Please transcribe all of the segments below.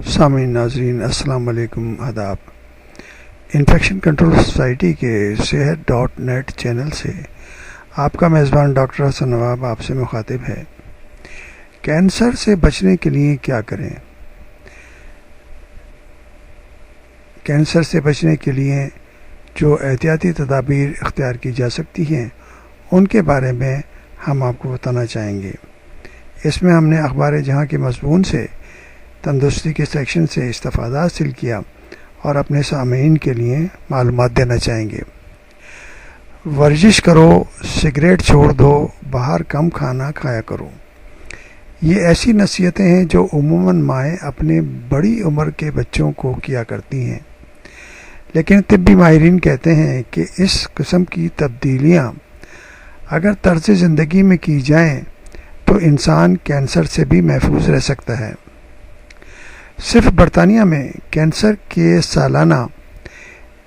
سامعین ناظرین السلام علیکم، آداب۔ انفیکشن کنٹرول سوسائٹی کے صحت.نیٹ چینل سے آپ کا میزبان ڈاکٹر حسن نواب آپ سے مخاطب ہے۔ کینسر سے بچنے کے لیے کیا کریں؟ کینسر سے بچنے کے لیے جو احتیاطی تدابیر اختیار کی جا سکتی ہیں ان کے بارے میں ہم آپ کو بتانا چاہیں گے۔ اس میں ہم نے اخبار جہاں کے مضمون سے تندرستی کے سیکشن سے استفادہ حاصل کیا اور اپنے سامعین کے لیے معلومات دینا چاہیں گے۔ ورزش کرو، سگریٹ چھوڑ دو، باہر کم کھانا کھایا کرو۔ یہ ایسی نصیحتیں ہیں جو عموماً مائیں اپنے بڑی عمر کے بچوں کو کیا کرتی ہیں، لیکن طبی ماہرین کہتے ہیں کہ اس قسم کی تبدیلیاں اگر طرز زندگی میں کی جائیں تو انسان کینسر سے بھی محفوظ رہ سکتا ہے۔ صرف برطانیہ میں کینسر کے سالانہ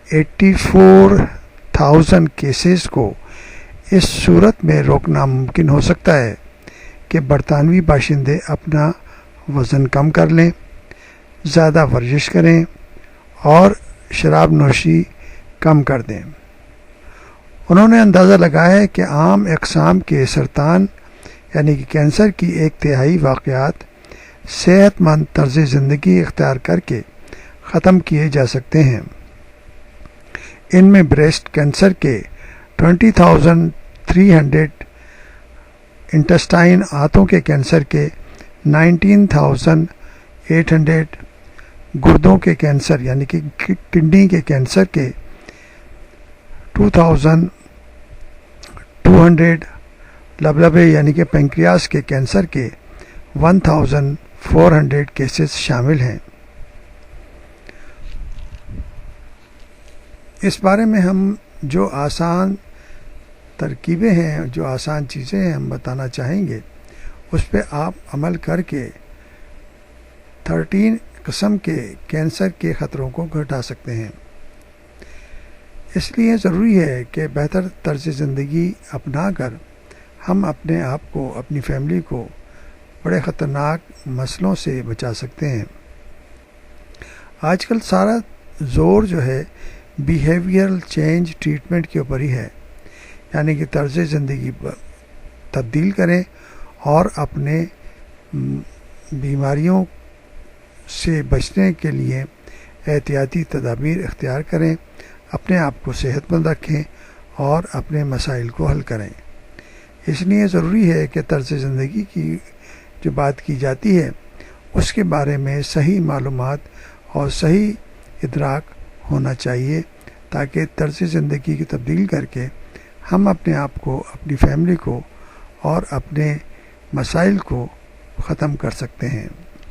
84,000 کیسز کو اس صورت میں روکنا ممکن ہو سکتا ہے کہ برطانوی باشندے اپنا وزن کم کر لیں، زیادہ ورزش کریں اور شراب نوشی کم کر دیں۔ انہوں نے اندازہ لگایا ہے کہ عام اقسام کے سرطان یعنی کہ کینسر کی 1/3 واقعات صحت مند طرز زندگی اختیار کر کے ختم کیے جا سکتے ہیں۔ ان میں بریسٹ کینسر کے 20,300، انٹسٹائن آنتوں کے کینسر کے 19,800، گردوں کے کینسر یعنی کہ کڈنی کے کینسر کے 2,200، لبلبے یعنی کہ پینکریاس کے کینسر کے 1,400 کیسز شامل ہیں۔ اس بارے میں ہم جو آسان ترکیبیں ہیں، جو آسان چیزیں ہیں ہم بتانا چاہیں گے، اس پہ آپ عمل کر کے 13 قسم کے کینسر کے خطروں کو گھٹا سکتے ہیں۔ اس لیے ضروری ہے کہ بہتر طرز زندگی اپنا کر ہم اپنے آپ کو، اپنی فیملی کو بڑے خطرناک مسئلوں سے بچا سکتے ہیں۔ آج کل سارا زور جو ہے بیہیویئرل چینج ٹریٹمنٹ کے اوپر ہی ہے، یعنی کہ طرز زندگی تبدیل کریں اور اپنے بیماریوں سے بچنے کے لیے احتیاطی تدابیر اختیار کریں، اپنے آپ کو صحت مند رکھیں اور اپنے مسائل کو حل کریں۔ اس لیے ضروری ہے کہ طرز زندگی کی جو بات کی جاتی ہے اس کے بارے میں صحیح معلومات اور صحیح ادراک ہونا چاہیے، تاکہ طرز زندگی کی تبدیل کر کے ہم اپنے آپ کو، اپنی فیملی کو اور اپنے مسائل کو ختم کر سکتے ہیں۔